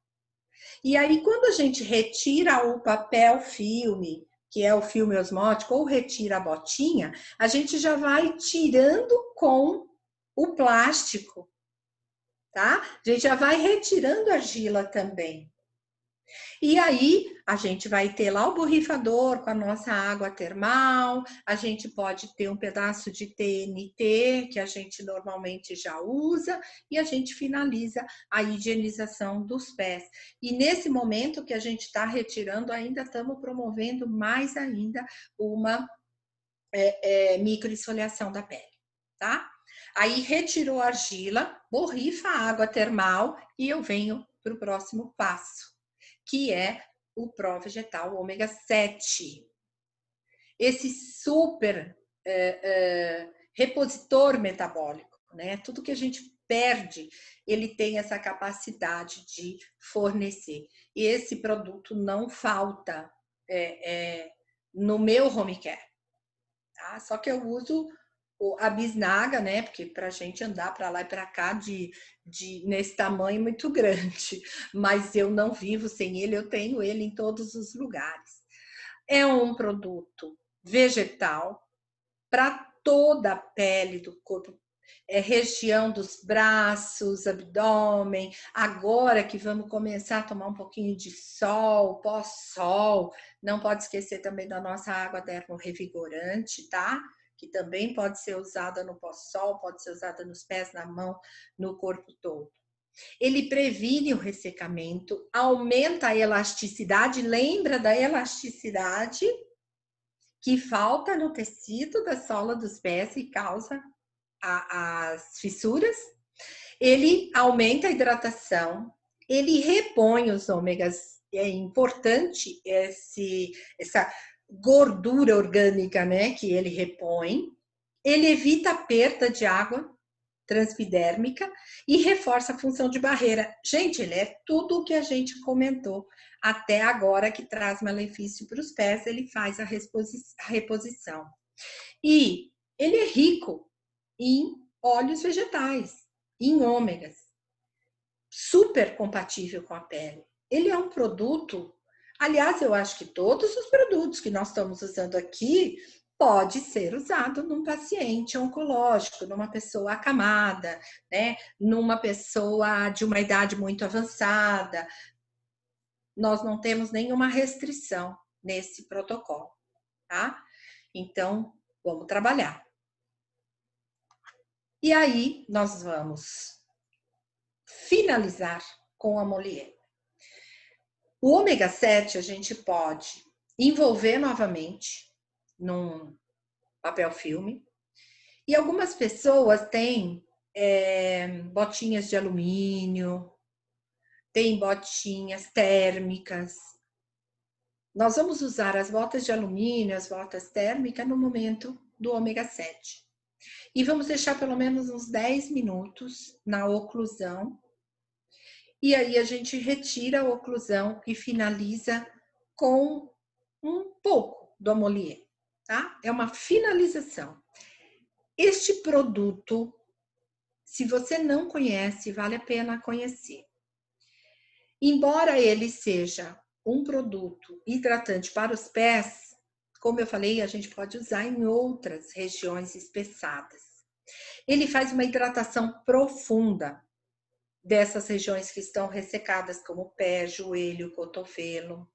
E aí, quando a gente retira o papel filme, que é o filme osmótico, ou retira a botinha, a gente já vai tirando com o plástico, tá? A gente já vai retirando a argila também. E aí, a gente vai ter lá o borrifador com a nossa água termal, a gente pode ter um pedaço de TNT, que a gente normalmente já usa, e a gente finaliza a higienização dos pés. E nesse momento que a gente está retirando, ainda estamos promovendo mais ainda uma microesfoliação da pele, tá? Aí retirou a argila, borrifa a água termal e eu venho para o próximo passo, que é o pró-vegetal ômega 7. Esse super repositor metabólico, né? Tudo que a gente perde, ele tem essa capacidade de fornecer. E esse produto não falta no meu home care. Tá? Só que eu uso a bisnaga, né? Porque para a gente andar para lá e para cá nesse tamanho muito grande, mas eu não vivo sem ele, eu tenho ele em todos os lugares. É um produto vegetal para toda a pele do corpo, região dos braços, abdômen. Agora que vamos começar a tomar um pouquinho de sol, pós-sol, não pode esquecer também da nossa água dermorrevigorante, tá? Que também pode ser usada no pós-sol, pode ser usada nos pés, na mão, no corpo todo. Ele previne o ressecamento, aumenta a elasticidade, lembra da elasticidade que falta no tecido da sola dos pés e causa as fissuras. Ele aumenta a hidratação, ele repõe os ômegas. É importante essa gordura orgânica, né, que ele repõe. Ele evita a perda de água transpidérmica e reforça a função de barreira. Gente, ele é tudo o que a gente comentou até agora, que traz malefício para os pés, ele faz a reposição. E ele é rico em óleos vegetais, em ômegas, super compatível com a pele. Ele é um produto, aliás, eu acho que todos os produtos que nós estamos usando aqui pode ser usado num paciente oncológico, numa pessoa acamada, né? Numa pessoa de uma idade muito avançada. Nós não temos nenhuma restrição nesse protocolo, tá? Então, vamos trabalhar. E aí, nós vamos finalizar com a Molière. O ômega 7 a gente pode envolver novamente num papel filme. E algumas pessoas têm botinhas de alumínio, tem botinhas térmicas. Nós vamos usar as botas de alumínio, as botas térmicas no momento do ômega 7. E vamos deixar pelo menos uns 10 minutos na oclusão. E aí a gente retira a oclusão e finaliza com um pouco do Molière, tá? É uma finalização. Este produto, se você não conhece, vale a pena conhecer. Embora ele seja um produto hidratante para os pés, como eu falei, a gente pode usar em outras regiões espessadas. Ele faz uma hidratação profunda dessas regiões que estão ressecadas, como pé, joelho, cotovelo.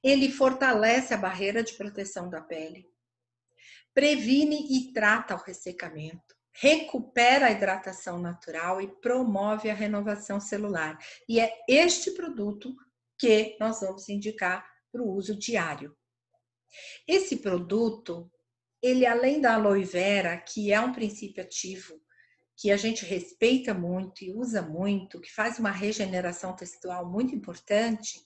Ele fortalece a barreira de proteção da pele, previne e trata o ressecamento, recupera a hidratação natural e promove a renovação celular. E é este produto que nós vamos indicar para o uso diário. Esse produto, ele além da aloe vera, que é um princípio ativo, que a gente respeita muito e usa muito, que faz uma regeneração textual muito importante,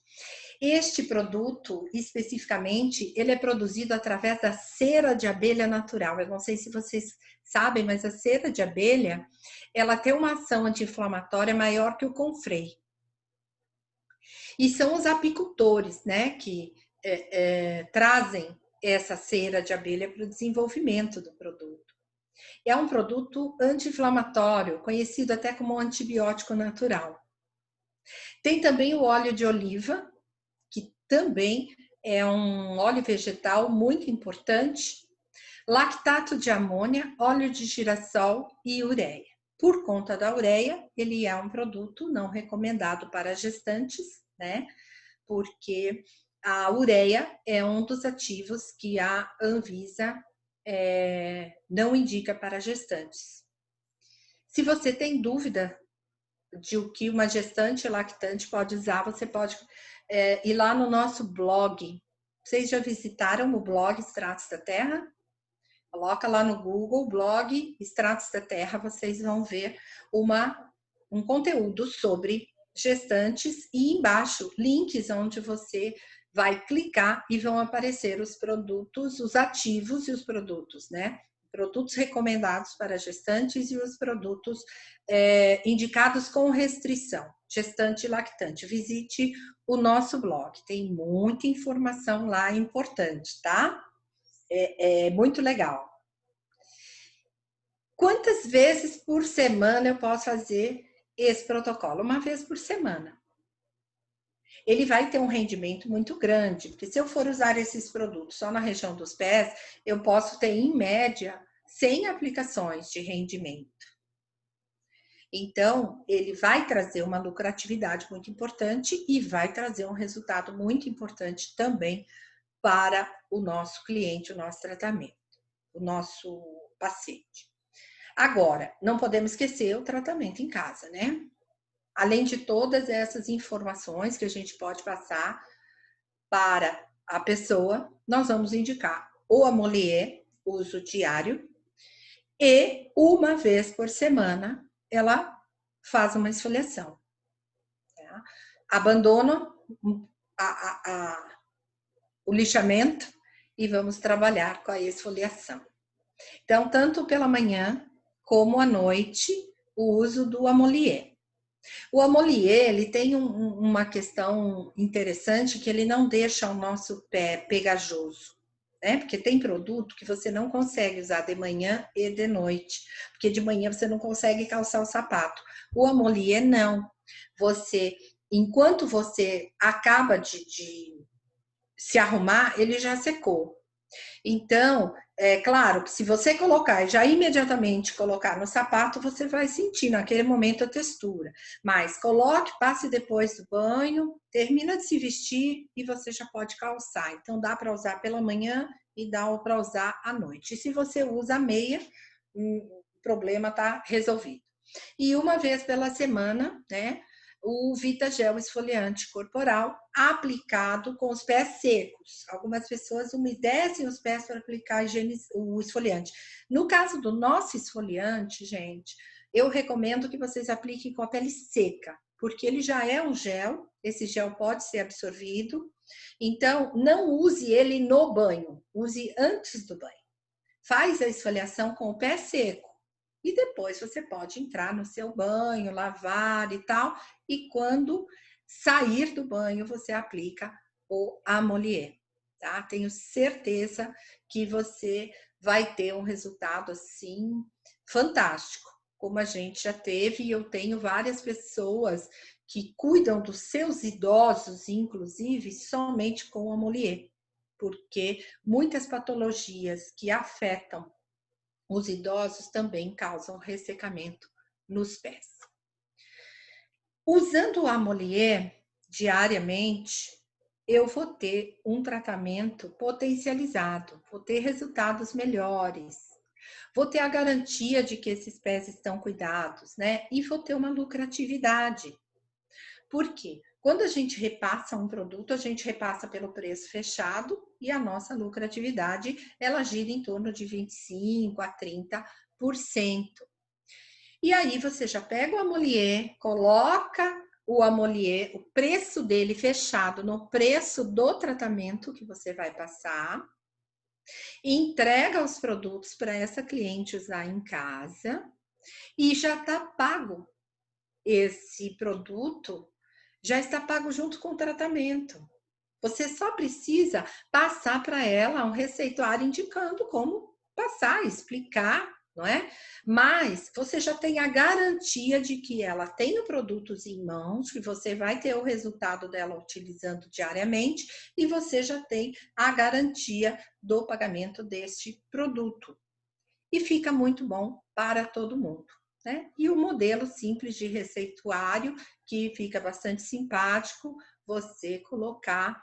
este produto, especificamente, ele é produzido através da cera de abelha natural. Eu não sei se vocês sabem, mas a cera de abelha, ela tem uma ação anti-inflamatória maior que o Comfrey. E são os apicultores, né, que trazem essa cera de abelha para o desenvolvimento do produto. É um produto anti-inflamatório, conhecido até como antibiótico natural. Tem também o óleo de oliva, que também é um óleo vegetal muito importante, lactato de amônia, óleo de girassol e ureia. Por conta da ureia, ele é um produto não recomendado para gestantes, né? Porque a ureia é um dos ativos que a Anvisa não indica para gestantes. Se você tem dúvida de o que uma gestante lactante pode usar, você pode ir lá no nosso blog. Vocês já visitaram o blog Extratos da Terra? Coloca lá no Google, blog Extratos da Terra, vocês vão ver um conteúdo sobre gestantes e embaixo links onde você vai clicar e vão aparecer os produtos, os ativos e os produtos, né? Produtos recomendados para gestantes e os produtos indicados com restrição, gestante e lactante. Visite o nosso blog, tem muita informação lá importante, tá? É muito legal. Quantas vezes por semana eu posso fazer esse protocolo? Uma vez por semana. Ele vai ter um rendimento muito grande, porque se eu for usar esses produtos só na região dos pés, eu posso ter, em média, 100 aplicações de rendimento. Então, ele vai trazer uma lucratividade muito importante e vai trazer um resultado muito importante também para o nosso cliente, o nosso tratamento, o nosso paciente. Agora, não podemos esquecer o tratamento em casa, né? Além de todas essas informações que a gente pode passar para a pessoa, nós vamos indicar o Amolier, uso diário, e uma vez por semana ela faz uma esfoliação. Tá? Abandona o lixamento e vamos trabalhar com a esfoliação. Então, tanto pela manhã como à noite, o uso do Amolier. O Amolier, ele tem uma questão interessante, que ele não deixa o nosso pé pegajoso, né? Porque tem produto que você não consegue usar de manhã e de noite, porque de manhã você não consegue calçar o sapato. O Amolier, não. Enquanto você acaba de se arrumar, ele já secou. Então, é claro que se você colocar e já imediatamente colocar no sapato, você vai sentir naquele momento a textura. Mas coloque, passe depois do banho, termina de se vestir e você já pode calçar. Então, dá para usar pela manhã e dá para usar à noite. E se você usa a meia, o problema está resolvido. E uma vez pela semana, né? O Vitagel esfoliante corporal aplicado com os pés secos. Algumas pessoas umedecem os pés para aplicar o esfoliante. No caso do nosso esfoliante, gente, eu recomendo que vocês apliquem com a pele seca, porque ele já é um gel, esse gel pode ser absorvido. Então, não use ele no banho, use antes do banho. Faz a esfoliação com o pé seco. E depois você pode entrar no seu banho, lavar e tal. E quando sair do banho, você aplica o Amolier, tá? Tenho certeza que você vai ter um resultado assim fantástico, como a gente já teve. E eu tenho várias pessoas que cuidam dos seus idosos, inclusive, somente com o Amolier, porque muitas patologias que afetam os idosos também causam ressecamento nos pés. Usando o Amolier diariamente, eu vou ter um tratamento potencializado, vou ter resultados melhores, vou ter a garantia de que esses pés estão cuidados, né? E vou ter uma lucratividade. Por quê? Quando a gente repassa um produto, a gente repassa pelo preço fechado e a nossa lucratividade, ela gira em torno de 25% a 30%. E aí você já pega o Amolier, coloca o Amolier, o preço dele fechado no preço do tratamento que você vai passar, e entrega os produtos para essa cliente usar em casa e já está pago. Esse produto já está pago junto com o tratamento. Você só precisa passar para ela um receituário indicando como passar, explicar não é? Mas você já tem a garantia de que ela tem o produto em mãos, que você vai ter o resultado dela utilizando diariamente e você já tem a garantia do pagamento deste produto. E fica muito bom para todo mundo, né? E o modelo simples de receituário, que fica bastante simpático, você colocar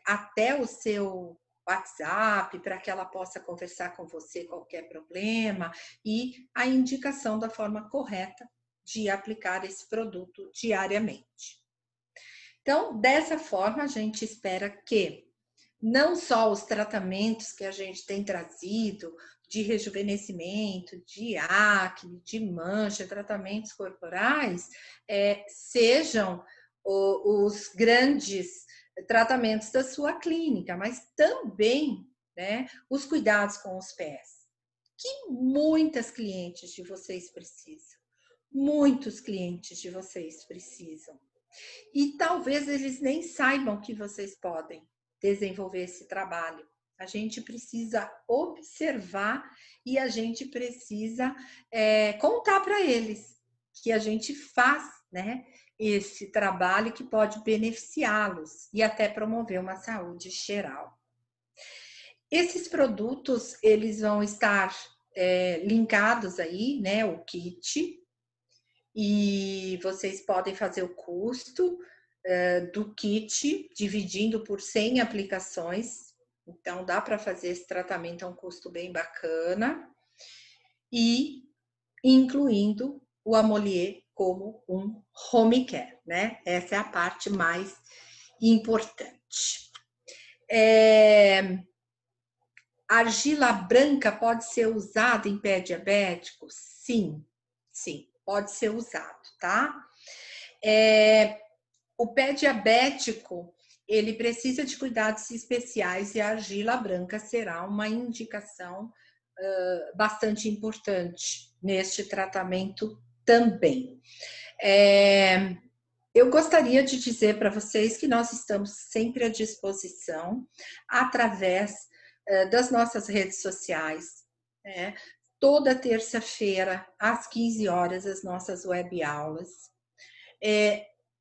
até o seu WhatsApp para que ela possa conversar com você qualquer problema e a indicação da forma correta de aplicar esse produto diariamente. Então, dessa forma, a gente espera que não só os tratamentos que a gente tem trazido de rejuvenescimento, de acne, de mancha, tratamentos corporais, sejam os grandes tratamentos da sua clínica, mas também, né, os cuidados com os pés, que muitas clientes de vocês precisam, muitos clientes de vocês precisam. E talvez eles nem saibam que vocês podem desenvolver esse trabalho. A gente precisa observar e a gente precisa contar para eles que a gente faz, né, esse trabalho que pode beneficiá-los e até promover uma saúde geral. Esses produtos, eles vão estar linkados aí, né, o kit, e vocês podem fazer o custo do kit, dividindo por 100 aplicações. Então, dá para fazer esse tratamento a um custo bem bacana. E incluindo o Amolier como um home care, né? Essa é a parte mais importante. Argila branca pode ser usada em pé diabético? Sim, sim, pode ser usado, tá? O pé diabético, ele precisa de cuidados especiais e a argila branca será uma indicação bastante importante neste tratamento também. Eu gostaria de dizer para vocês que nós estamos sempre à disposição através das nossas redes sociais, né? Toda terça-feira, às 15 horas, as nossas web aulas.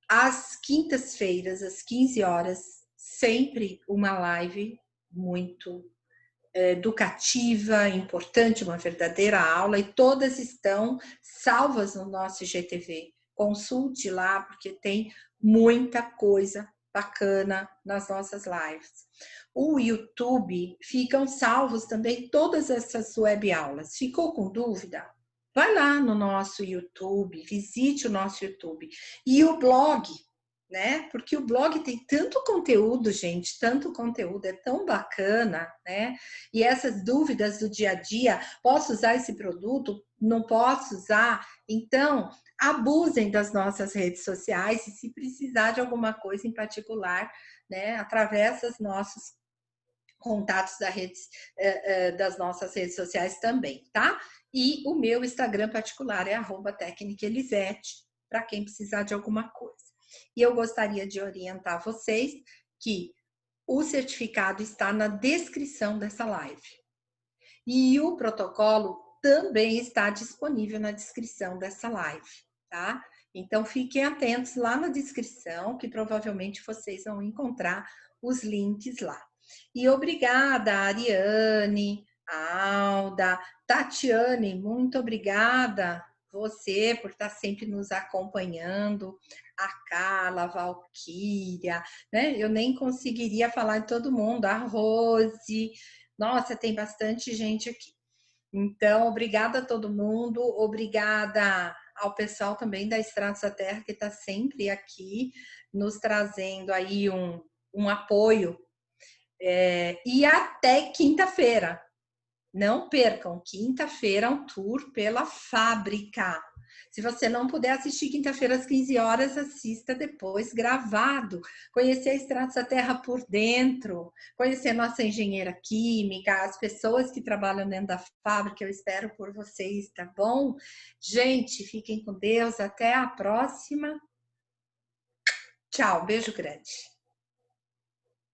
Às quintas-feiras, às 15 horas, sempre uma live muito educativa, importante, uma verdadeira aula, e todas estão salvas no nosso IGTV. Consulte lá, porque tem muita coisa bacana nas nossas lives. O YouTube, ficam salvos também todas essas web aulas. Ficou com dúvida? Vai lá no nosso YouTube, visite o nosso YouTube. E o blog, né? Porque o blog tem tanto conteúdo, gente, tanto conteúdo, é tão bacana, né? E essas dúvidas do dia a dia, posso usar esse produto? Não posso usar? Então, abusem das nossas redes sociais e se precisar de alguma coisa em particular, né? Através dos nossos contatos das nossas redes sociais também, tá? E o meu Instagram particular é @tecnicaelisete, para quem precisar de alguma coisa. E eu gostaria de orientar vocês que o certificado está na descrição dessa live. E o protocolo também está disponível na descrição dessa live, tá? Então, fiquem atentos lá na descrição, que provavelmente vocês vão encontrar os links lá. E obrigada, Ariane, Alda, Tatiane, muito obrigada você por estar sempre nos acompanhando, a Carla, a Valquíria, né? Eu nem conseguiria falar de todo mundo, a Rose, nossa, tem bastante gente aqui. Então, obrigada a todo mundo, obrigada ao pessoal também da Estratos da Terra, que está sempre aqui, nos trazendo aí um apoio. E até quinta-feira. Não percam, quinta-feira um tour pela fábrica. Se você não puder assistir quinta-feira às 15 horas, assista depois gravado. Conhecer a Estratos da Terra por dentro, conhecer nossa engenheira química, as pessoas que trabalham dentro da fábrica, eu espero por vocês, tá bom? Gente, fiquem com Deus, até a próxima. Tchau, beijo grande.